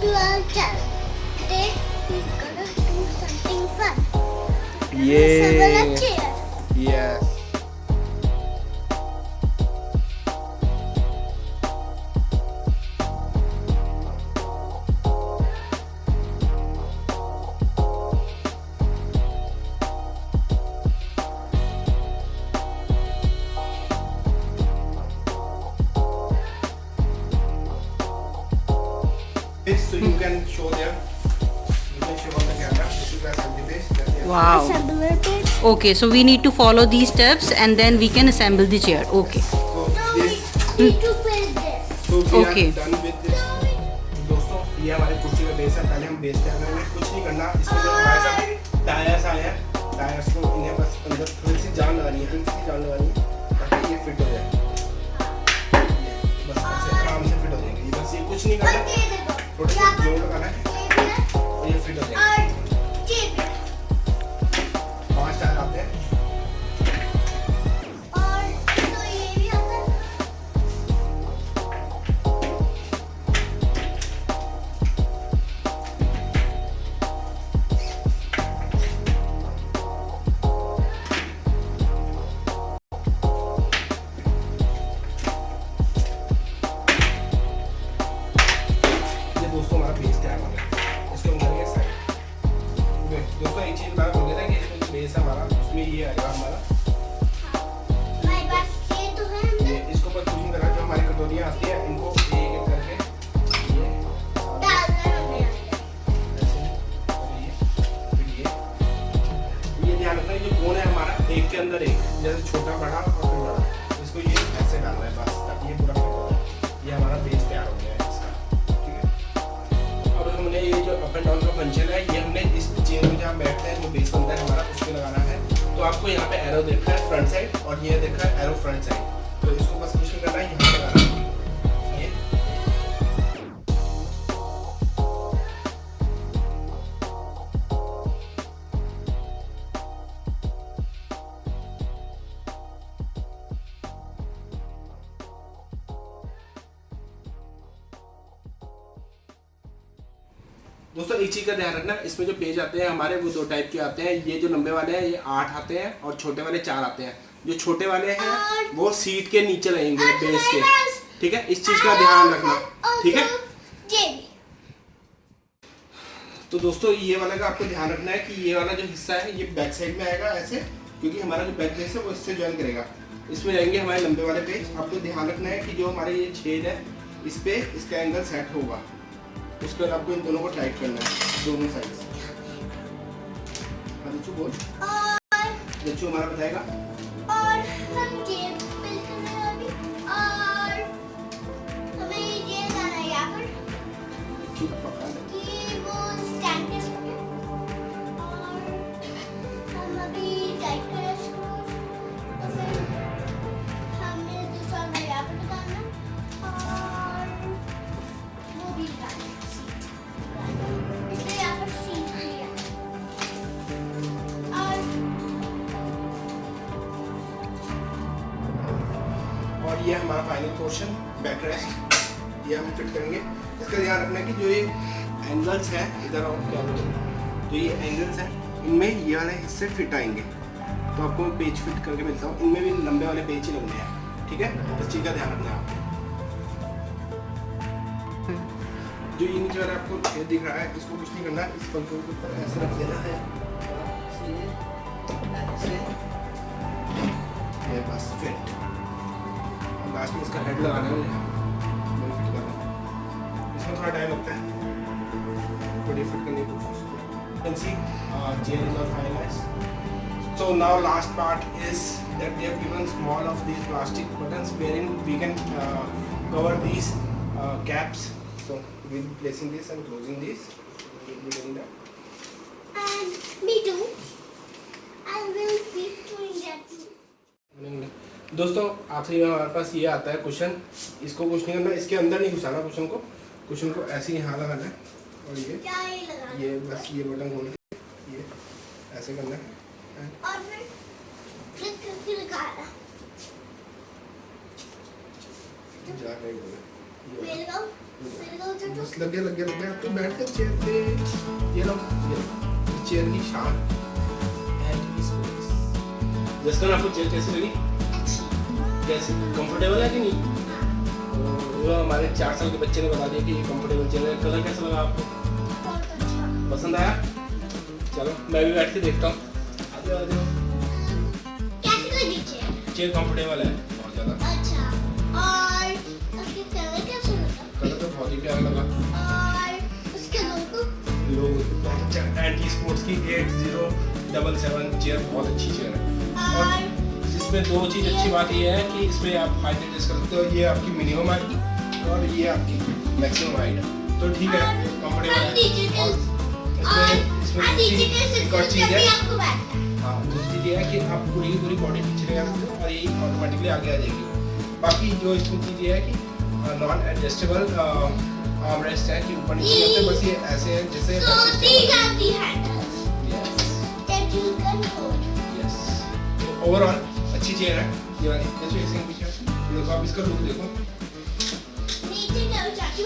to our channel. Today we're gonna do something fun. Assemble a chair. Yes. So you can show them. You can show on the camera. This is the assembly page. Wow. Assembler page. Okay, so we need to follow these steps and then we can assemble the chair. Okay. So Now this. we need to build this. So we Okay. are done with this. दोस्तों ये हमारी कुर्सी का base है। पहले हम base तैयार करेंगे। कुछ नहीं करना। इसमें जो हमारे साथ टायर्स आए हैं, टायर्स को इन्हें बस अंदर थोड़ी सी जान लगानी है, हल्की सी जान लगानी है ताकि ये फिट हो जाए। बस ऐसे आराम से फिट हो जाएंगे। ये बस ये कुछ नहीं करना। थोड़ा सा जोर लगाना है और ये फिट हो जाएगा। 5 टायर आते हैं। दोस्तों हमारा बेस तैयार हो गया। इसको हम करेंगे साइड। दोस्तों एक चीज मैं बोल रहा था कि इसमें जो बेस है हमारा उसमें ये आएगा हमारा। हमारे पास ये तो है। ये इसको पर कुछ नहीं करना। जो हमारी कटोरियाँ आती हैं इनको एक एक करके ये डालना है। ऐसे और ये ध्यान रखना ये कोन है हमारा एक के अंदर एक, जैसे छोटा बड़ा और फिर बड़ा। इसको ये ऐसे डालना है बस ताकि ये पूरा फिट हो जाए। ये हमारा बेस तैयार हो गया है इसका। अब हमने ये जो अप एंड डाउन का फंक्शन है ये हमने इस चेयर में जहाँ बैठते हैं जो बेस बनता है हमारा उसमें लगाना है। तो आपको यहाँ पे एरो देखा है फ्रंट साइड और ये देखा है एरो फ्रंट साइड। तो इसको बस कुछ नहीं करना है, यहाँ लगाना है ये। दोस्तों एक चीज का ध्यान रखना, इसमें जो पेज आते हैं हमारे वो 2 टाइप के आते हैं। ये जो लंबे वाले हैं ये 8 आते हैं और छोटे वाले 4 आते हैं। जो छोटे वाले हैं वो सीट के नीचे रहेंगे बेस के, ठीक है। इस चीज का ध्यान रखना, ठीक है। तो दोस्तों ये वाला का आपको ध्यान रखना है कि ये वाला जो हिस्सा है ये बैक साइड में आएगा ऐसे, क्योंकि हमारा जो बैक बेस है वो इससे ज्वाइन करेगा। इसमें रहेंगे हमारे लंबे वाले पेज। आपको ध्यान रखना है कि जो हमारे ये छेद है इस पे इसका एंगल सेट होगा। उसके बाद आपको इन दोनों को टाइट करना है दोनों साइड से। रिचू बोल। रिचू हमारा बताएगा। और हम ये बिल करने वाली और हमें ये लगाना है यहाँ पर रिचू पकड़ ले। कि वो स्टैंड पे सके। और हम अभी टाइट करें इसको। तो फिर हमने दूसरा वाला यहाँ पर लगाना और वो भी लगाना है सीट। इसलिए यहाँ पर सीट भी है। और ये हमारा फाइनल पोर्शन बैक रेस्ट, ये हम फिट करेंगे। इसका ध्यान रखना है कि जो ये एंगल्स हैं इधर और क्या बोलते हैं, जो ये एंगल्स हैं इनमें ये वाले हिस्से फिट आएंगे। तो आपको मैं पेज फिट करके मिलता हूँ। इनमें भी लंबे वाले पेज ही लगने हैं, ठीक है। इस चीज़ का ध्यान रखना है आपको। जो ये नीचे वाला आपको छेद दिख रहा है इसको कुछ नहीं करना। इस पंखे के ऊपर ऐसे रख देना है ऐसे, ये बस फिट। लास्ट में इसका हेड लगाना है, फिट करना। इसमें थोड़ा टाइम लगता है, बड़ी फिट करने की कोशिश। You can see chair is all finalized. So now last part is that they have given small of these plastic buttons wherein we can cover these caps. So we'll be placing this and closing this. We'll be doing that. And me too. I will be doing that too. दोस्तों आखिरी में हमारे पास ये आता है cushion. इसको कुछ नहीं करना, इसके अंदर नहीं घुसाना कुशन को। कुशन को ऐसे ही यहाँ लगाना है और ये बस ये बटन खोल के ये ऐसे करना है और फिर क्लिक करके लगाना। जा रही है। मेरे गाँव जो बस लग गया अब तो बैठ कर चेयर पे। ये लो चेयर की शान। एंटीस्पोर्ट्स। जस्ट आपको चेयर कैसी लगी? कैसी कंफर्टेबल है कि नहीं? वो हमारे 4 साल के बच्चे ने बता दिया कि ये कंफर्टेबल चेयर है। कलर कैसा लगा आपको? बहुत अच्छा। पसंद आया? चलो मैं भी बैठ के देखता हूँ। आ जाओ। कैसी लगी चेयर कंफर्टेबल है बहुत ज़्यादा। अच्छा, और उसके कलर कैसा लगा? कलर तो बहुत ही प्यारा लगा। और उसके लोग एंटीस्पोर्ट्स की 8077 चेयर बहुत अच्छी चेयर है। और इसमें 2 चीज़ अच्छी बात ये है कि इसमें आप हाइट एडजस्ट कर सकते हो। ये आपकी मिनिमम हाइट और ये आपकी मैक्सिमम हाइट है, तो ठीक है, कंफर्टेबल है। और इसमें एक और चीज़ है, हाँ दूसरी चीज़ ये है कि आप पूरी की पूरी बॉडी पीछे लगा सकते हो और ये ऑटोमेटिकली आगे आ जाएगी। बाकी जो इसमें चीज़ ये है कि नॉन एडजस्टेबल आर्मरेस्ट है कि ऊपर नीचे करते, बस ये ऐसे है जैसे ओवरऑल अच्छी चेयर है ये वाली। देखो इसके पीछे, देखो आप इसका लुक देखो। नीचे क्या चाचू?